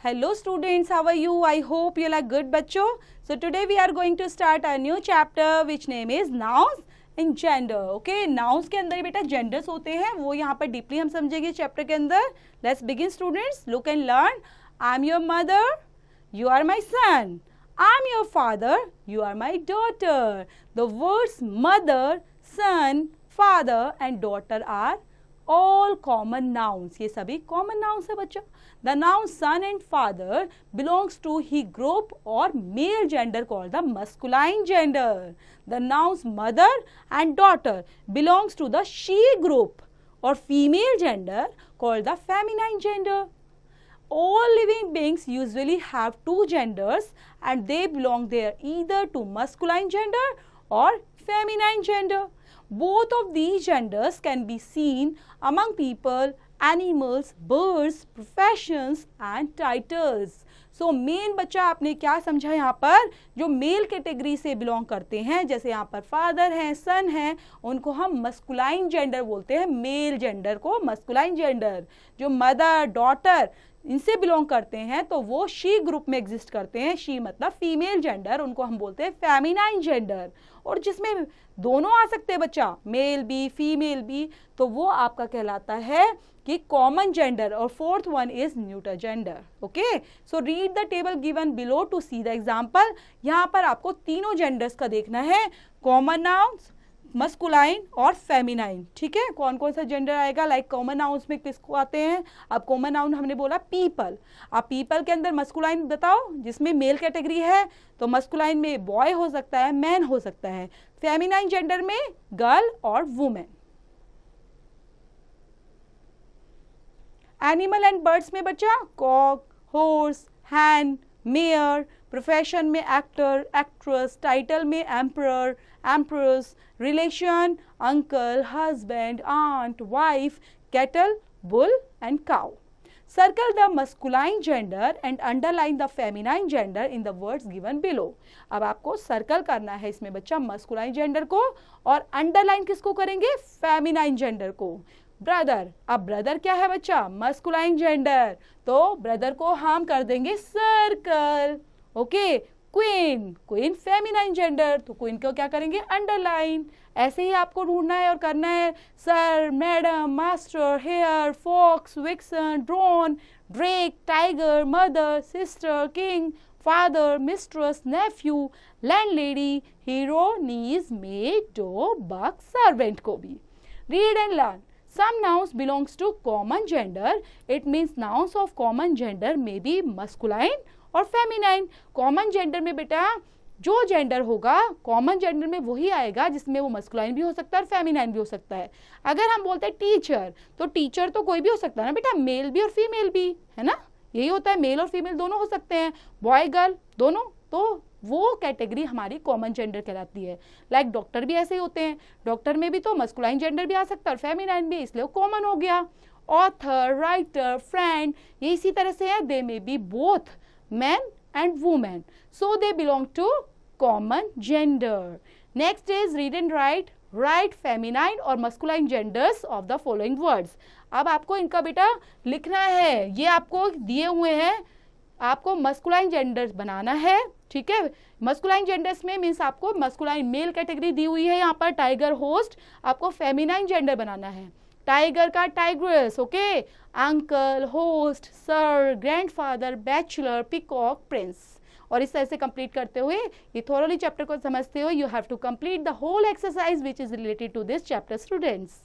Hello students, how are you? I hope you are good बच्चों. So today we are going to start a new chapter which name is nouns and gender. Okay, nouns के अंदर बेटा genders होते हैं, वो यहाँ पर deeply हम समझेंगे चैप्टर के अंदर. Let's begin students. Look and learn. I'm your mother. You are my son. I'm your father. You are my daughter. The words mother, son, father and daughter are all common nouns. ये सभी common nouns है बच्चों. The noun son and father belongs to he group or male gender called the masculine gender. The nouns mother and daughter belongs to the she group or female gender called the feminine gender. All living beings usually have two genders and they belong there either to masculine gender or feminine gender. Both of these genders can be seen among people, animals, birds, professions and titles. So main बच्चा आपने क्या समझा यहाँ पर, जो male category से belong करते हैं, जैसे यहाँ पर फादर हैं, सन हैं, उनको हम मस्कुलाइन जेंडर बोलते हैं. मेल जेंडर को मस्कुलाइन जेंडर. जो मदर, डॉटर इनसे बिलोंग करते हैं तो वो शी ग्रुप में एग्जिस्ट करते हैं. शी मतलब फीमेल जेंडर, उनको हम बोलते हैं फेमिनाइन जेंडर. और जिसमें दोनों आ सकते हैं बच्चा, मेल भी फीमेल भी, तो वो आपका कहलाता है कि कॉमन जेंडर. और fourth one is neuter gender. Okay, so read the table given below to see the example. यहाँ पर आपको तीनों जेंडर्स का देखना है, कॉमन नाउन्स, मस्कुलाइन और फेमिनाइन. ठीक है, कौन कौन सा जेंडर आएगा. लाइक कॉमन नाउन्स में किसको आते हैं. अब कॉमन नाउन हमने बोला पीपल. अब पीपल के अंदर मस्कुलाइन बताओ, जिसमें मेल कैटेगरी है तो मस्कुलाइन में बॉय हो सकता है, मैन हो सकता है. फेमिनाइन जेंडर में गर्ल और वुमेन. एनिमल एंड बर्ड्स में बच्चा cock, horse, hen, mare. Profession में एक्टर, एक्ट्रेस. टाइटल में emperor, empress. Relation uncle, husband, aunt, wife, cattle, bull and cow. Circle the masculine gender and underline the feminine gender in the words given below. अब आपको circle करना है इसमें बच्चा masculine gender को, और underline किसको करेंगे, फेमिनाइन जेंडर को. ब्रदर, अब ब्रदर क्या है बच्चा, मस्कुलाइन जेंडर, तो ब्रदर को हम कर देंगे circle. Okay, queen, queen feminine gender, तो क्वीन को क्या करेंगे, अंडरलाइन. ऐसे ही आपको ढूंढना है और करना है. Sir, madam, master, hare, fox, vixen, drone, drake, tiger, mother, sister, king, father, mistress, nephew, landlady, hero, niece, maid, dog, buck, servant को भी. Read and learn. Some nouns belongs to common gender. It means nouns of common gender may be masculine और feminine. Common gender में बेटा जो gender होगा, common gender में वही आएगा जिसमें वो मस्कुलाइन भी हो सकता है और फेमिनाइन भी हो सकता है. अगर हम बोलते हैं टीचर, तो टीचर तो कोई भी हो सकता है ना बेटा, मेल भी और फीमेल भी, है ना. यही होता है, मेल और फीमेल दोनों हो सकते हैं, बॉय गर्ल दोनों. तो वो कैटेगरी हमारी कॉमन जेंडर कहलाती है. लाइक डॉक्टर भी ऐसे ही होते हैं, डॉक्टर में भी तो मस्कुलाइन जेंडर भी आ सकता है और फेमिनाइन भी, इसलिए वो कॉमन हो गया. ऑथर, राइटर, फ्रेंड, ये इसी तरह से है. They may be both men and women, so they belong to common gender. Next is read and write. Write feminine और masculine genders of the following words. अब आपको इनका बेटा लिखना है, ये आपको दिए हुए हैं, आपको मस्कुलाइन जेंडर्स बनाना है. ठीक है, मस्कुलाइन जेंडर्स में मीन्स आपको मस्कुलाइन मेल कैटेगरी दी हुई है यहाँ पर, टाइगर, होस्ट. आपको फेमिनाइन जेंडर बनाना है. टाइगर का tigress, okay, uncle, host, sir, grandfather, bachelor, peacock, Prince. और इस तरह से कंप्लीट करते हुए, ये थोरोली चैप्टर को समझते हुए, you have to complete the whole exercise which is related to this chapter students.